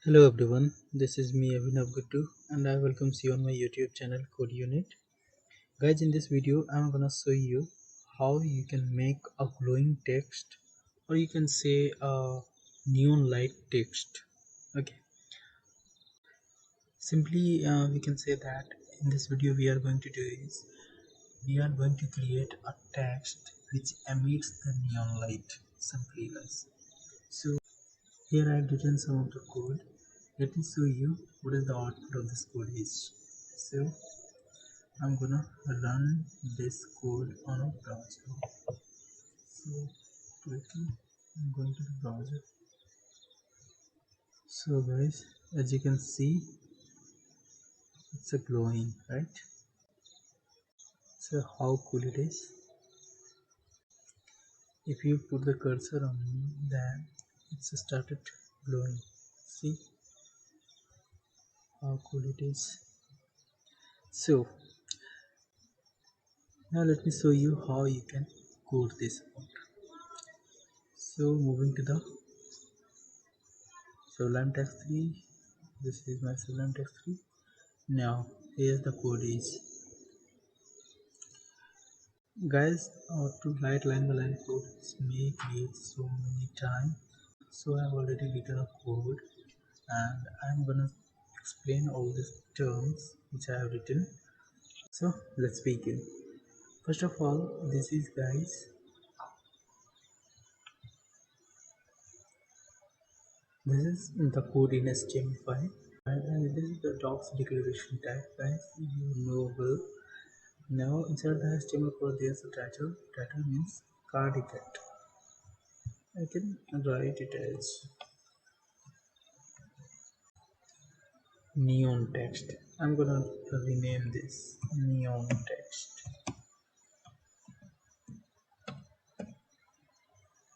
Hello everyone, this is me Guddu and I welcome you on my YouTube channel CodeUnit. Guys, in this video I'm gonna show you how you can make a glowing text, or you can say a neon light text. Okay, simply we can say that in this video we are going to do is we are going to create a text which emits the neon light. Simply guys. So here I have written some of the code. Let me show you what is the output of this code is. So I'm gonna run this code on a browser. So quickly I'm going to the browser. So guys, as you can see, it's a glowing, right? So how cool it is. If you put the cursor on then it's started glowing. See how cool it is. So now let me show you how you can code this out. So moving to the Sublime Text 3, this is my Sublime Text 3. Now here's the code is. Guys, to write line by line code may create so many times. So I have already written a code and I'm gonna explain all these terms which I have written. So let's begin. First of all, this is guys, this is the code in HTML5 and this is the docs declaration tag guys, you know well. Now inside the HTML code there's a title. Title means card effect. I can write it as neon text. I'm gonna rename this neon text.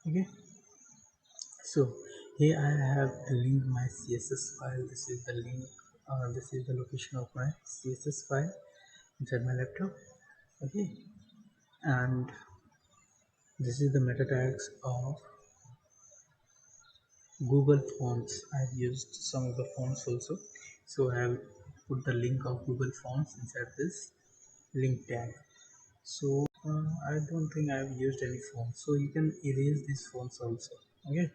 Okay. So here I have linked my CSS file. This is the link. This is the location of my CSS file inside my laptop. Okay. And this is the meta tags of Google Fonts. I've used some of the fonts also, so I have put the link of Google Fonts inside this link tag. So I don't think I've used any font, so you can erase these fonts also. Okay,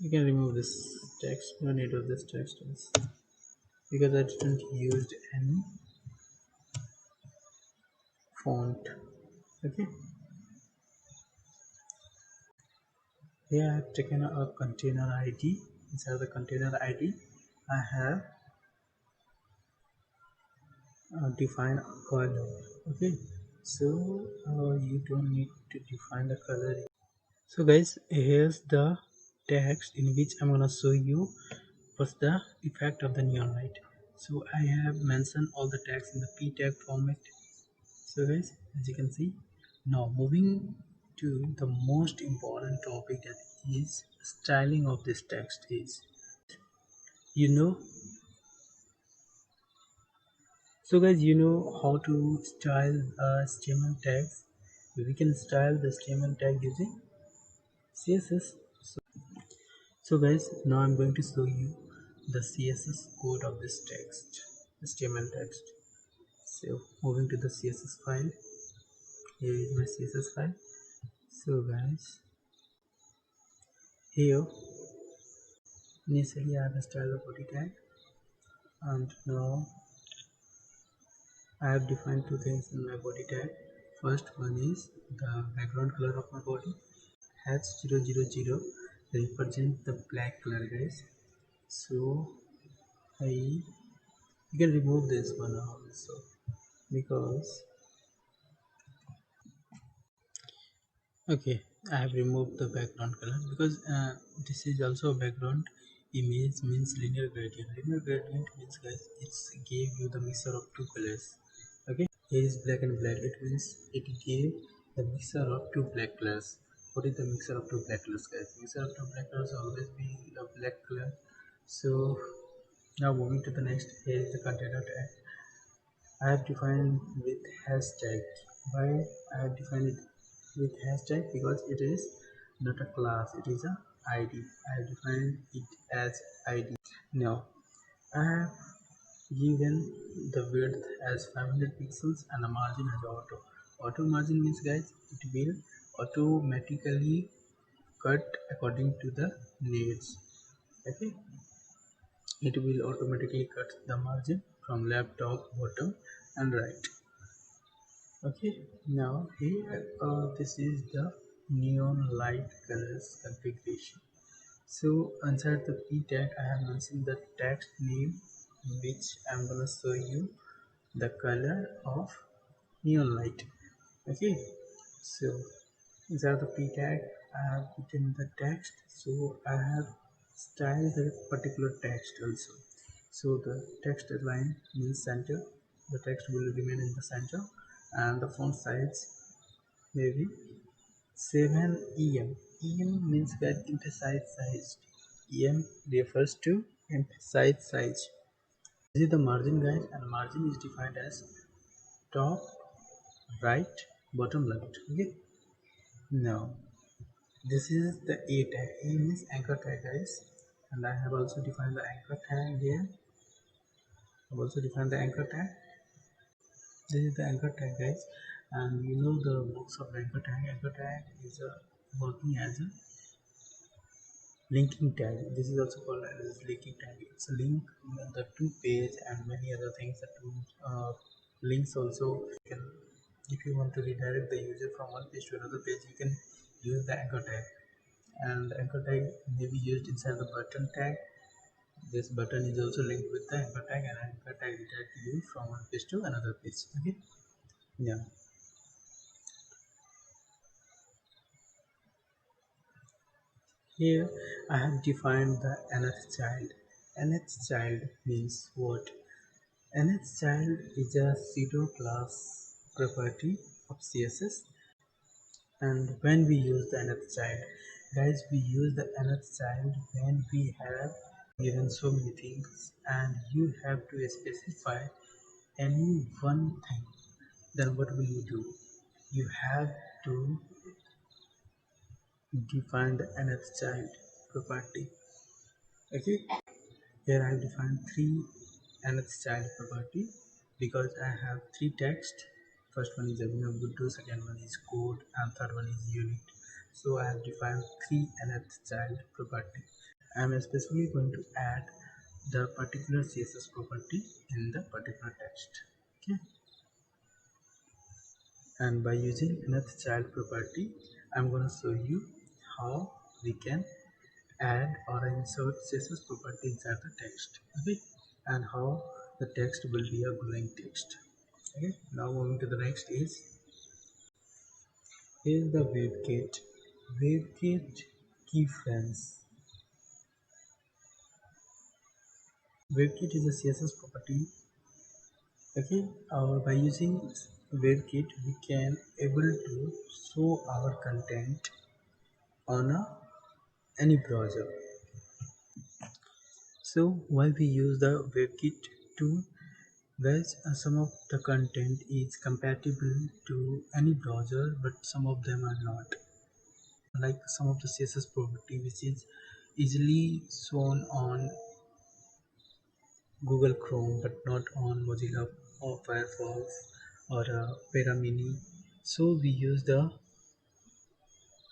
you can remove this text. No need of this text because I didn't use any font. Okay, here I have taken a container ID. Inside the container ID I have define a color. Okay, so you don't need to define the color. So guys, here's the text in which I'm gonna show you what's the effect of the neon light. So I have mentioned all the text in the p tag format. So guys, as you can see, now moving to the most important topic, that is styling of this text is, you know, so guys, you know how to style HTML tags. We can style the HTML tag using CSS. So guys, now I'm going to show you the CSS code of this text, HTML text. So moving to the CSS file, here is my CSS file. So guys, here initially I have styled the body tag, and now I have defined two things in my body tag. First one is the background color of my body. H000 represent the black color guys. So you can remove this one also, because okay, I have removed the background color because this is also a background image, means linear gradient. Linear gradient means guys, it's gave you the mixture of two colors. Okay, here is black and black, it means it gave the mixture of two black colors. What is the mixture of two black colors guys? Mixture of two black colors always be the black color. So now moving to the next, here is the container tag. I have defined with hashtag. Why I have defined it with hashtag? Because it is not a class, it is a ID. I have defined it as ID. Now I have given the width as 500 pixels and the margin as auto. Auto margin means guys it will automatically cut according to the needs. Okay, it will automatically cut the margin from left, top, bottom and right. Okay, now here this is the neon light colors configuration. So inside the p tag I have mentioned the text name which I'm gonna show you the color of neon light. Okay, so inside the p tag I have written the text, so I have styled the particular text also. So the text line means center, the text will remain in the center and the font size maybe 7 em. Em means that emphasize size. Em refers to emphasize size. This is the margin guys, and margin is defined as top, right, bottom, left. Okay. Now this is the a tag. A means anchor tag guys, and I have also defined the anchor tag here. I've also defined the anchor tag. This is the anchor tag guys, and you know the works of the anchor tag. Anchor tag is working as a linking tag. This is also called as linking tag. It's a link the two page and many other things. The two links also. You can, if you want to redirect the user from one page to another page, you can use the anchor tag. And the anchor tag may be used inside the button tag. This button is also linked with the anchor tag, and anchor tag redirects you from one page to another page. Okay. Yeah. Here I have defined the nth child. Nth child means what? Nth child is a pseudo class property of CSS, and when we use the nth child, guys, we use the nth child when we have given so many things and you have to specify any one thing. Then what will you do? You have to define the nth child property. Okay, here I have defined three nth child property because I have three text. First one is Guddu, second one is code, and third one is unit. So I have defined three nth child property. I am especially going to add the particular CSS property in the particular text. Okay, and by using nth child property, I'm going to show you how we can add or insert CSS property inside the text. Okay, and how the text will be a glowing text. Okay, now moving to the next is here the WebKit. WebKit keyframes. WebKit is a CSS property. Okay, by using WebKit we can able to show our content on any browser. So why we use the WebKit tool? Guys, some of the content is compatible to any browser, but some of them are not. Like some of the CSS property which is easily shown on Google Chrome, but not on Mozilla or Firefox or Opera Mini. So we use the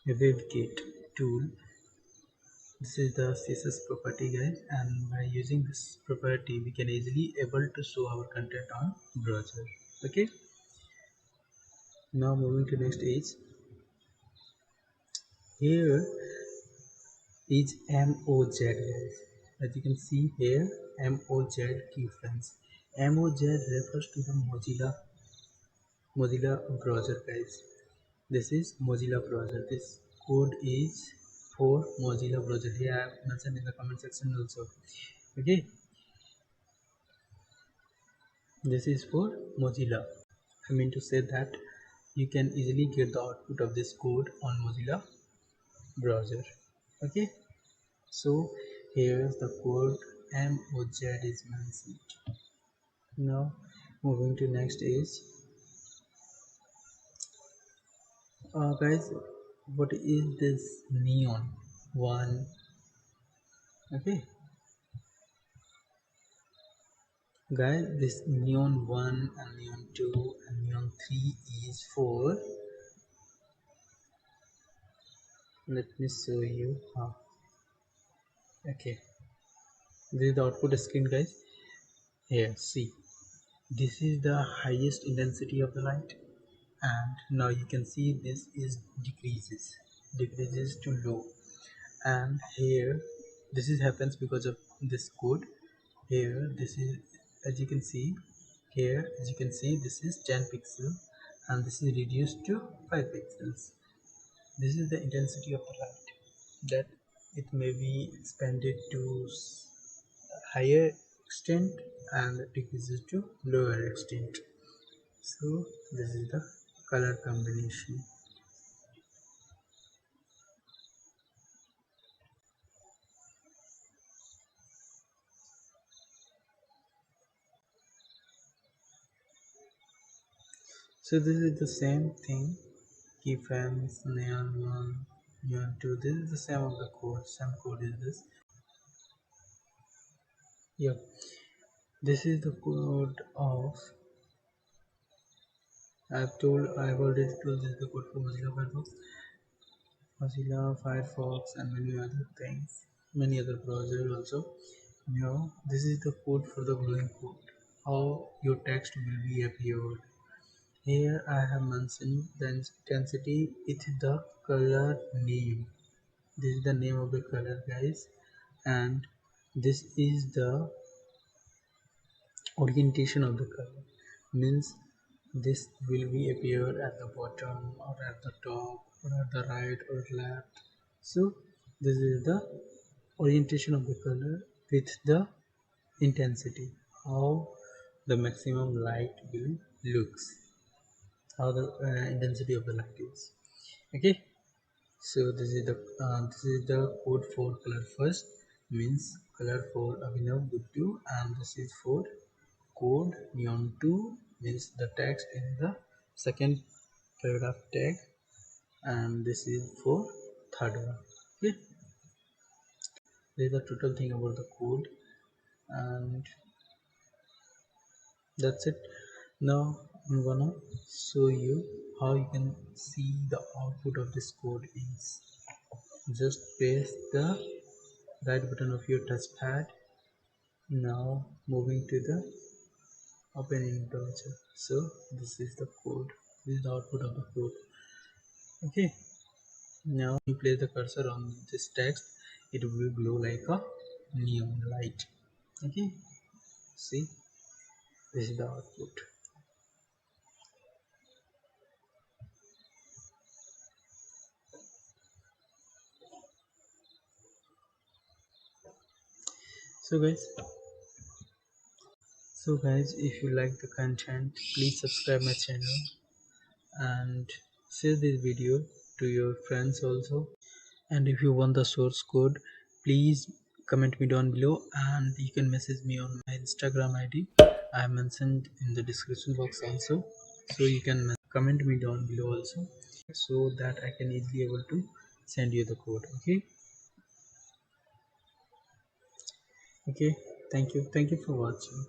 WebKit tool. This is the CSS property guys, and by using this property we can easily able to show our content on browser. Okay, now moving to next is here is MOZ guys. As you can see here, MOZ keyframes. MOZ refers to the Mozilla browser guys. This is Mozilla browser. This code is for Mozilla browser. Here I have mentioned in the comment section also. Okay, this is for Mozilla. I mean to say that you can easily get the output of this code on Mozilla browser. Okay, so here's the code MOZ is mentioned. Now moving to next is guys, what is this neon? 1. Okay, guys, this neon 1 and neon 2 and neon 3 is for, let me show you how. Okay, this is the output screen, guys. Here, see, this is the highest intensity of the light, and now you can see this is decreases to low. And here, this is happens because of this code. Here, this is, as you can see, here as you can see, this is 10 pixels and this is reduced to 5 pixels. This is the intensity of the light, that it may be expanded to higher extent and decreases to lower extent. So this is the color combination. So this is the same thing, keyframes, neon 1, neon 2, this is the same of the code, same code is this. Yeah, this is the code of, I've already told this is the code for Mozilla Firefox and many other things, many other browsers also. Now this is the code for the glowing code, how your text will be appeared. Here I have mentioned the intensity with the color name. This is the name of the color, guys, and this is the orientation of the color, means this will be appear at the bottom or at the top or at the right or left. So this is the orientation of the color with the intensity, how the maximum light will looks, how the intensity of the light is. Okay, so this is the code for color first, means color for Abhinav Guddu, and this is for code neon 2, means the text in the second paragraph tag, and this is for third one. Okay, this is the total thing about the code, and that's it. Now I'm gonna show you how you can see the output of this code is. Just press the right button of your touchpad. Now moving to the open in browser. So this is the code, this is the output of the code. Okay, now you place the cursor on this text, it will glow like a neon light. Okay, see, this is the output. So guys, if you like the content, please subscribe my channel and share this video to your friends also. And if you want the source code, please comment me down below, and you can message me on my Instagram ID. I have mentioned in the description box also, so you can comment me down below also, so that I can easily able to send you the code. Okay, thank you for watching.